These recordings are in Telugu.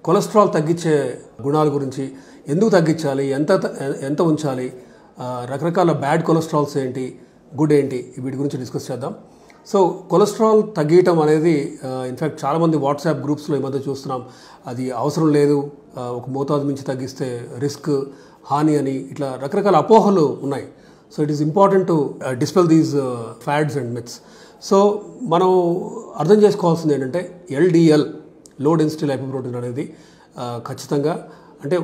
కొలెస్ట్రాల్ తగ్గించే గుణాల గురించి, ఎందుకు తగ్గించాలి, ఎంత ఉంచాలి, రకరకాల బ్యాడ్ కొలెస్ట్రాల్స్ ఏంటి, గుడ్ ఏంటి, వీటి గురించి డిస్కస్ చేద్దాం. సో కొలెస్ట్రాల్ తగ్గించడం అనేది ఇన్ఫ్యాక్ట్ చాలామంది వాట్సాప్ గ్రూప్స్లో ఈ మధ్య చూస్తున్నాం, అది అవసరం లేదు, ఒక మోతాదు మించి తగ్గిస్తే రిస్క్, హాని అని ఇట్లా రకరకాల అపోహలు ఉన్నాయి. So it is important to dispel these fads and myths. So మనం అర్థం చేసుకోవాల్సింది ఏంటంటే ఎల్డిఎల్, లో డెన్సిటీ లైపోప్రోటీన్ అనేది ఖచ్చితంగా అంటే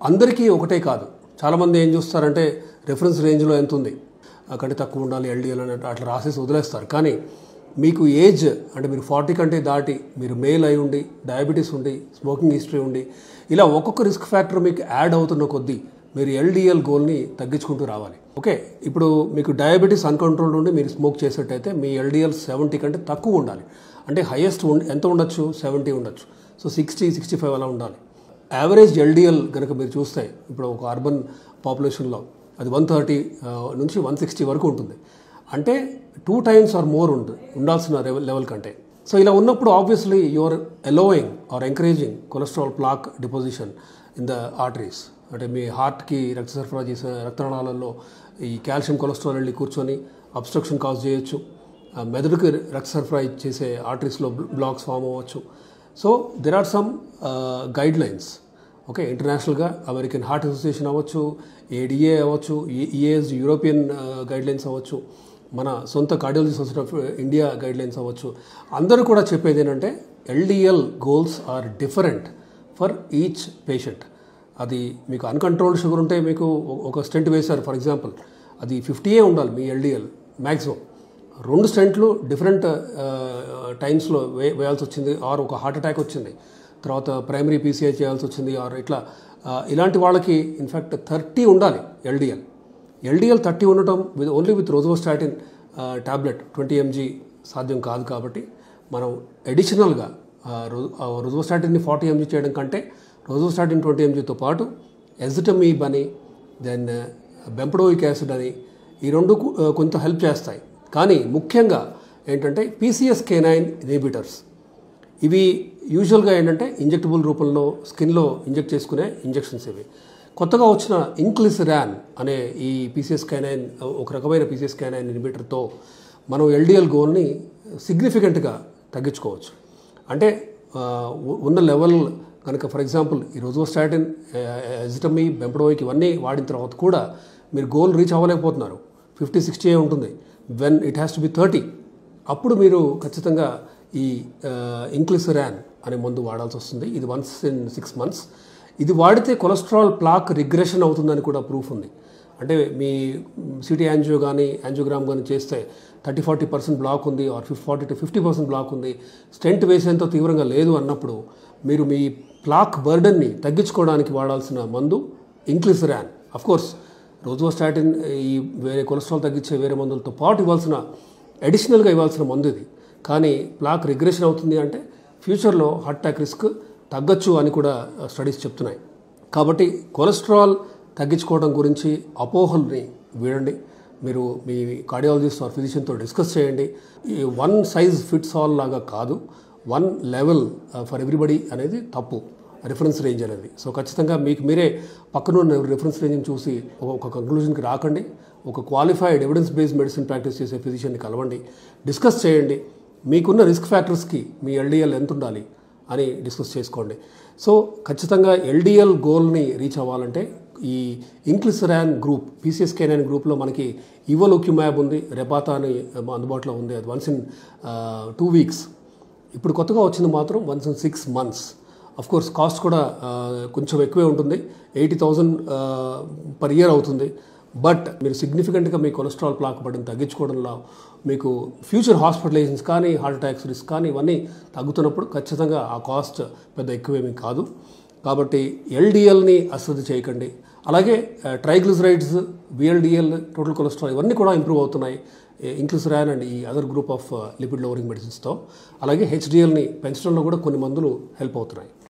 అందరికీ ఒకటే కాదు. చాలామంది ఏం చూస్తారంటే రెఫరెన్స్ రేంజ్లో ఎంత ఉంది, కంటే తక్కువ ఉండాలి ఎల్డిఎల్ అని అట్లా రాసేసి వదిలేస్తారు. కానీ మీకు ఏజ్ అంటే మీరు 40 కంటే దాటి, మీరు మేల్ అయి ఉండి, డయాబెటీస్ ఉండి, స్మోకింగ్ హిస్టరీ ఉండి, ఇలా ఒక్కొక్క రిస్క్ ఫ్యాక్టర్ మీకు యాడ్ అవుతున్న కొద్దీ మీరు ఎల్డిఎల్ గోల్ని తగ్గించుకుంటూ రావాలి. ఓకే, ఇప్పుడు మీకు డయాబెటీస్ అన్కంట్రోల్డ్ ఉండి మీరు స్మోక్ చేసేటైతే మీ ఎల్డిఎల్ 70 కంటే తక్కువ ఉండాలి. అంటే హైయెస్ట్ ఎంత ఉండొచ్చు, 70 ఉండొచ్చు. సో 60-65 అలా ఉండాలి. యావరేజ్ ఎల్డిఎల్ కనుక మీరు చూస్తే ఇప్పుడు ఒక అర్బన్ పాపులేషన్లో అది 130 నుంచి 160 వరకు ఉంటుంది. అంటే 2 times ఆర్ మోర్ ఉండాల్సిన లెవెల్ కంటే. సో ఇలా ఉన్నప్పుడు obviously you're allowing or encouraging cholesterol plaque deposition in the arteries. అంటే మీ హార్ట్కి రక్త సరఫరా చేసే రక్తనాళాలలో ఈ కాల్షియం కొలెస్ట్రాల్ వెళ్ళి కూర్చొని అబ్స్ట్రక్షన్ కాజ్ చేయొచ్చు. మెదడుకి రక్త సరఫరా చేసే ఆర్టరీస్లో బ్లాక్స్ ఫామ్ అవ్వచ్చు. So there are some guidelines. Okay, ఇంటర్నేషనల్గా అమెరికన్ హార్ట్ అసోసియేషన్ అవ్వచ్చు, ఏడిఏ అవ్వచ్చు, ఈఏఎస్ యూరోపియన్ గైడ్లైన్స్ అవ్వచ్చు, మన సొంత cardiology society of India guidelines అవ్వచ్చు. అందరూ కూడా చెప్పేది ఏంటంటే LDL goals are different for each patient. అది మీకు అన్కంట్రోల్డ్ షుగర్ ఉంటే మీకు ఒక స్టెంట్ వేశారు ఫర్ ఎగ్జాంపుల్, అది 50 ఉండాలి మీ ఎల్డిఎల్ మ్యాక్సిమం. 2 స్టెంట్లు డిఫరెంట్ టైమ్స్లో వేయాల్సి వచ్చింది, ఆర్ ఒక హార్ట్ అటాక్ వచ్చింది, తర్వాత ప్రైమరీ పీసీఐ చేయాల్సి వచ్చింది, ఆర్ ఇలాంటి వాళ్ళకి ఇన్ఫ్యాక్ట్ 30 ఉండాలి ఎల్డిఎల్. ఎల్డిఎల్ 30 ఉండటం ఓన్లీ విత్ రోజోస్టాటిన్ టాబ్లెట్ 20 mg సాధ్యం కాదు. కాబట్టి మనం అడిషనల్గా రోజోస్టాటిన్ని 40 mg చేయడం కంటే రోజోస్టాటిన్ 20 mgతో పాటు ఎజిటమీబ్ అని, దెన్ బెంపడోయిక్ యాసిడ్ అని, ఈ రెండు కొంత హెల్ప్ చేస్తాయి. కానీ ముఖ్యంగా ఏంటంటే PCSK9 ఇన్హిబిటర్స్. ఇవి యూజువల్గా ఏంటంటే ఇంజెక్టబుల్ రూపంలో స్కిన్లో ఇంజెక్ట్ చేసుకునే ఇంజెక్షన్స్. ఇవి కొత్తగా వచ్చిన ఇంక్లిసిరాన్ అనే ఈ PCSK9 ఒక రకమైన PCSK9 ఇన్హిబిటర్తో మనం ఎల్డిఎల్ గోల్ని సిగ్నిఫికెంట్గా తగ్గించుకోవచ్చు. అంటే ఉన్న లెవెల్ కనుక ఫర్ ఎగ్జాంపుల్ ఈ రోజోస్టాటిన్, ఎజిటమీబ్, బెంపడోయిక్ ఇవన్నీ వాడిన తర్వాత కూడా మీరు గోల్ రీచ్ అవ్వలేకపోతున్నారు, 50-60 ఉంటుంది. When it has to be 30, అప్పుడు మీరు ఖచ్చితంగా ఈ ఇంక్లిసిరాన్ అనే మందు వాడాల్సి వస్తుంది. ఇది వన్స్ ఇన్ 6 months. ఇది వాడితే కొలెస్ట్రాల్ ప్లాక్ రిగ్రెషన్ అవుతుందని కూడా ప్రూఫ్ ఉంది. అంటే మీ సిటీ యాంజియో కానీ యాంజియోగ్రామ్ కానీ చేస్తే 30-40% బ్లాక్ ఉంది, ఆర్ 40-50% బ్లాక్ ఉంది, స్టెంట్ వేసేంత తీవ్రంగా లేదు అన్నప్పుడు మీరు మీ ప్లాక్ బర్డన్ని తగ్గించుకోవడానికి వాడాల్సిన మందు ఇంక్లిసిరాన్. అఫ్కోర్స్ రోజోస్టాటిన్ ఈ వేరే కొలెస్ట్రాల్ తగ్గించే వేరే మందులతో పాటు ఇవ్వాల్సిన అడిషనల్గా ఇవ్వాల్సిన మందు ఇది. కానీ ప్లాక్ రిగ్రెషన్ అవుతుంది అంటే ఫ్యూచర్లో హార్ట్ అటాక్ రిస్క్ తగ్గచ్చు అని కూడా స్టడీస్ చెప్తున్నాయి. కాబట్టి కొలెస్ట్రాల్ తగ్గించుకోవడం గురించి అపోహల్ని వీడండి. మీరు మీ కార్డియాలజిస్ట్ ఆర్ ఫిజిషియన్తో డిస్కస్ చేయండి. ఈ వన్ సైజ్ ఫిట్స్ ఆల్ లాగా కాదు, వన్ లెవెల్ ఫర్ ఎవ్రీబడి అనేది తప్పు, రిఫరెన్స్ రేంజ్ అనేది. సో ఖచ్చితంగా మీకు మీరే పక్కనున్న రిఫరెన్స్ రేంజ్ని చూసి ఒక కంక్లూజన్కి రాకండి. ఒక qualified evidence based medicine practice చేసే ఫిజిషియన్ని కలవండి, డిస్కస్ చేయండి. మీకున్న రిస్క్ ఫ్యాక్టర్స్కి మీ ఎల్డిఎల్ ఎంత ఉండాలి అని డిస్కస్ చేసుకోండి. సో ఖచ్చితంగా ఎల్డిఎల్ గోల్ని రీచ్ అవ్వాలంటే ఈ ఇంక్లిసిరాన్ గ్రూప్, PCSK9 గ్రూప్లో మనకి ఇవోలుక్యుమాబ్ ఉంది, రెపాతా అని అందుబాటులో ఉంది. అది వన్స్ ఇన్ 2 weeks. ఇప్పుడు కొత్తగా వచ్చింది మాత్రం once in 6 months. Of course cost కూడా కొంచెం ఎక్కువే ఉంటుంది, 80,000 per year అవుతుంది. బట్ మీరు సిగ్నిఫికెంట్గా మీ కొలెస్ట్రాల్ ప్లాక్ బర్డెన్ తగ్గించుకోవడంలో మీకు ఫ్యూచర్ హాస్పిటలైజేషన్స్ కానీ హార్ట్ అటాక్స్ రిస్క్ కానీ ఇవన్నీ తగ్గుతున్నప్పుడు ఖచ్చితంగా ఆ కాస్ట్ పెద్ద ఎక్కువేమీ కాదు. కాబట్టి ఎల్డిఎల్ని అశ్రద్ధ చేయకండి. అలాగే ట్రైగ్లిసరైడ్స్, VLDL, టోటల్ కొలెస్ట్రాల్ ఇవన్నీ కూడా ఇంప్రూవ్ అవుతున్నాయి ఇంక్లిసిరాన్ అండ్ ఈ other group of lipid lowering మెడిసిన్స్తో. అలాగే HDLని పెంచడంలో కూడా కొన్ని మందులు హెల్ప్ అవుతున్నాయి.